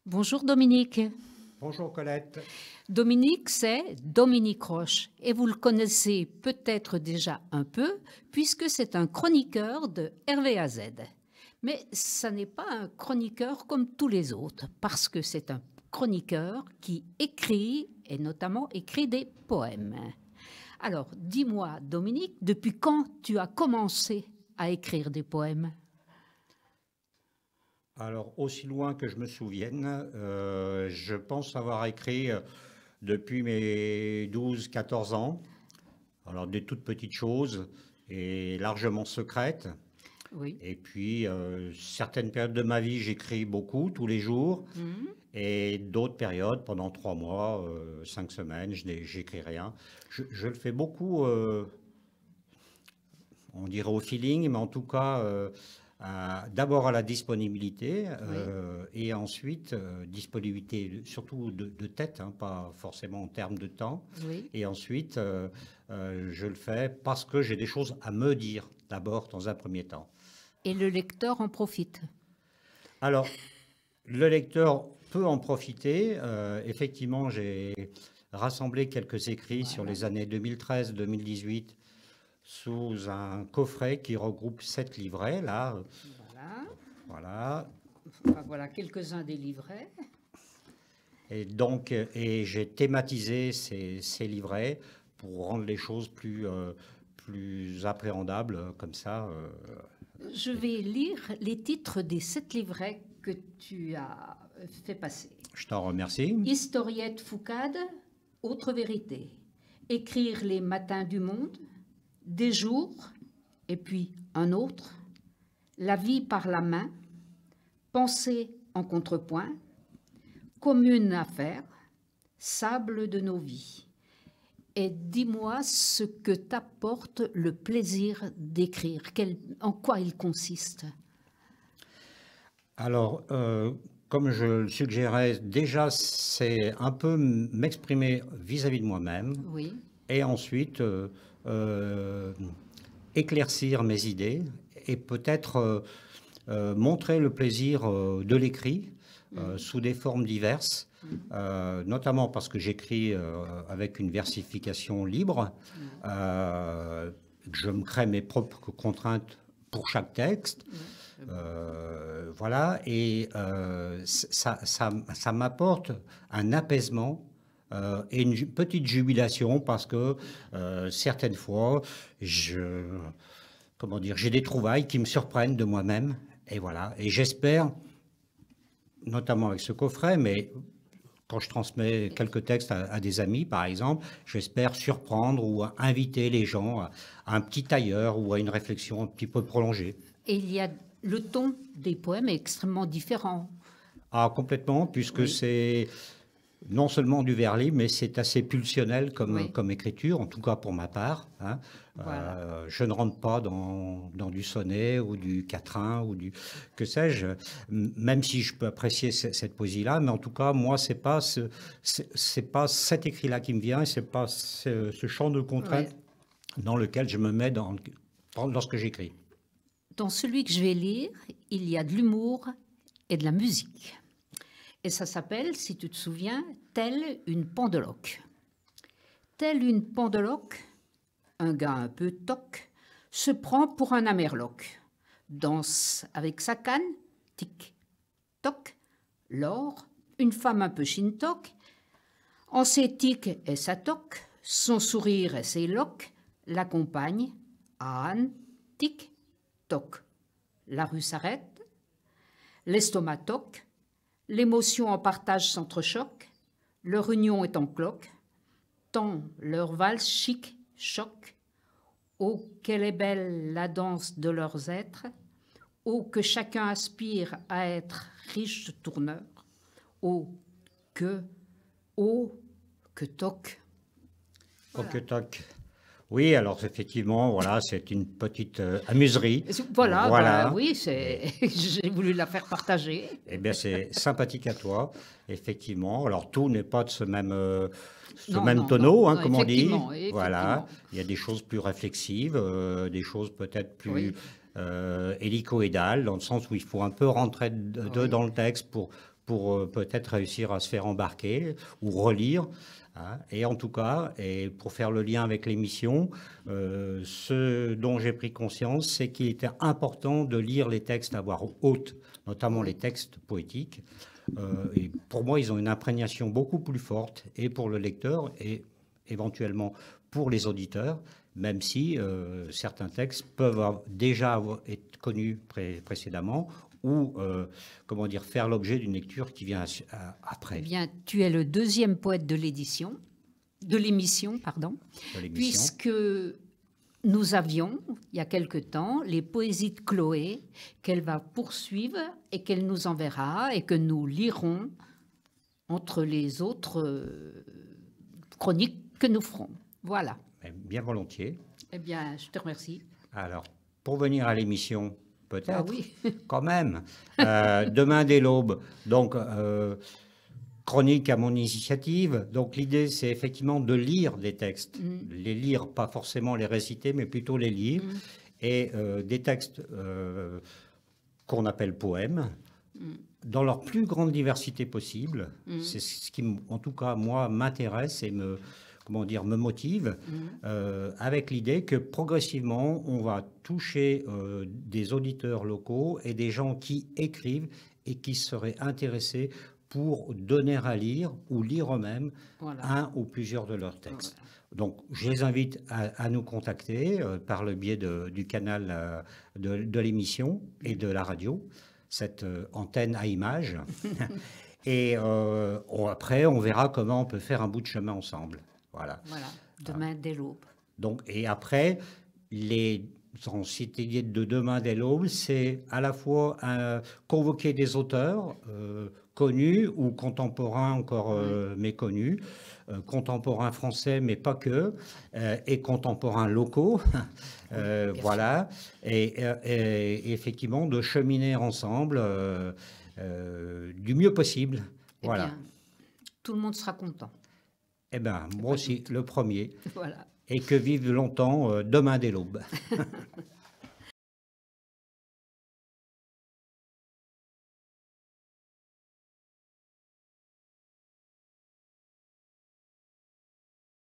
Bonjour Dominique. Bonjour Colette. Dominique, c'est Dominique Roche et vous le connaissez peut-être déjà un peu puisque c'est un chroniqueur de RVAZ. Mais ça n'est pas un chroniqueur comme tous les autres parce que c'est un chroniqueur qui écrit et notamment écrit des poèmes. Alors, dis-moi Dominique, depuis quand tu as commencé à écrire des poèmes? Alors, aussi loin que je me souvienne, je pense avoir écrit depuis mes 12-14 ans. Alors, des toutes petites choses et largement secrètes. Oui. Et puis, certaines périodes de ma vie, j'écris beaucoup, tous les jours. Et d'autres périodes, pendant 3 mois, 5 semaines, j'écris rien. Je le fais beaucoup, on dirait au feeling, mais en tout cas, d'abord à la disponibilité et ensuite disponibilité surtout de tête, hein, pas forcément en termes de temps. Oui. Et ensuite, je le fais parce que j'ai des choses à me dire d'abord dans un premier temps. Et le lecteur en profite. Alors, le lecteur peut en profiter. Effectivement, j'ai rassemblé quelques écrits sur les années 2013-2018 sous un coffret qui regroupe 7 livrets, là. Voilà. Voilà. Enfin, voilà quelques-uns des livrets. Et donc, j'ai thématisé ces livrets pour rendre les choses plus appréhendables, comme ça. Je vais lire les titres des 7 livrets que tu as fait passer. Je t'en remercie. Historiette Foucade, Autre vérité. Écrire les matins du monde, Des jours, et puis un autre. La vie par la main, Penser en contrepoint, Commune affaire, Sable de nos vies. Et dis-moi ce que t'apporte le plaisir d'écrire, en quoi il consiste. Alors, comme je le suggérais, déjà, c'est un peu m'exprimer vis-à-vis de moi-même. Oui. Et ensuite, éclaircir mes idées et peut-être montrer le plaisir de l'écrit sous des formes diverses, notamment parce que j'écris avec une versification libre. Je me crée mes propres contraintes pour chaque texte. Voilà, et ça m'apporte un apaisement et une petite jubilation parce que certaines fois, comment dire, j'ai des trouvailles qui me surprennent de moi-même. Et voilà, et j'espère, notamment avec ce coffret, mais quand je transmets quelques textes à des amis, par exemple, j'espère surprendre ou inviter les gens à un petit ailleurs ou à une réflexion un petit peu prolongée. Et il y a le ton des poèmes est extrêmement différent. Ah, complètement, puisque c'est non seulement du vers libre, mais c'est assez pulsionnel comme écriture, en tout cas pour ma part. Hein. Voilà. Je ne rentre pas dans du sonnet ou du quatrain ou du que sais-je, même si je peux apprécier cette poésie-là, mais en tout cas, moi, c'est pas cet écrit-là qui me vient, et c'est pas ce champ de contraintes dans lequel je me mets lorsque j'écris. Dans celui que je vais lire, il y a de l'humour et de la musique. Et ça s'appelle, si tu te souviens, Telle une pendeloque. Telle une pendeloque, un gars un peu toc se prend pour un amerloc. Danse avec sa canne, tic, toc, l'or, une femme un peu chintoc. En ses tics et sa toc, son sourire et ses loques l'accompagnent, Anne, tic, toc. La rue s'arrête, l'estomac toc. L'émotion en partage s'entrechoque, leur union est en cloque, tant leur valse chic choque. Oh, quelle est belle la danse de leurs êtres, oh, que chacun aspire à être riche tourneur, oh, que toc. Voilà. Oh, que toc. Oui, alors effectivement, voilà, c'est une petite amuserie. Voilà. Ben, oui, j'ai voulu la faire partager. Eh bien, c'est sympathique à toi, effectivement. Alors, tout n'est pas de ce même tonneau, hein, comme on dit. Voilà, il y a des choses plus réflexives, des choses peut-être plus hélicoïdales, dans le sens où il faut un peu rentrer dans le texte pour peut-être réussir à se faire embarquer ou relire. Hein. Et en tout cas, et pour faire le lien avec l'émission, ce dont j'ai pris conscience, c'est qu'il était important de lire les textes à voix haute, notamment les textes poétiques. Et pour moi, ils ont une imprégnation beaucoup plus forte, et pour le lecteur, et éventuellement pour les auditeurs, même si certains textes peuvent déjà être connus précédemment, ou comment dire, faire l'objet d'une lecture qui vient après. Eh bien, tu es le deuxième poète de l'émission, de l'émission, pardon, puisque nous avions, il y a quelque temps, les poésies de Chloé qu'elle va poursuivre et qu'elle nous enverra et que nous lirons entre les autres chroniques que nous ferons. Voilà. Bien volontiers. Eh bien, je te remercie. Alors, pour venir à l'émission, peut-être, ah oui. quand même, demain dès l'aube, donc chronique à mon initiative. Donc l'idée, c'est effectivement de lire des textes, les lire, pas forcément les réciter, mais plutôt les lire, et des textes qu'on appelle poèmes, dans leur plus grande diversité possible. C'est ce qui, en tout cas, moi, m'intéresse et me motive, avec l'idée que progressivement, on va toucher des auditeurs locaux et des gens qui écrivent et qui seraient intéressés pour donner à lire ou lire eux-mêmes un ou plusieurs de leurs textes. Donc, je les invite à nous contacter par le biais du canal de l'émission et de la radio, cette antenne à images. Et après, on verra comment on peut faire un bout de chemin ensemble. Voilà. Demain dès l'aube. Donc, et après, en cité de demain dès l'aube, c'est à la fois convoquer des auteurs connus ou contemporains encore méconnus, contemporains français, mais pas que, et contemporains locaux. Voilà. Et effectivement, de cheminer ensemble du mieux possible. Voilà. Bien, tout le monde sera content. Eh bien, moi aussi, le premier. Voilà. Et que vive longtemps demain dès l'aube.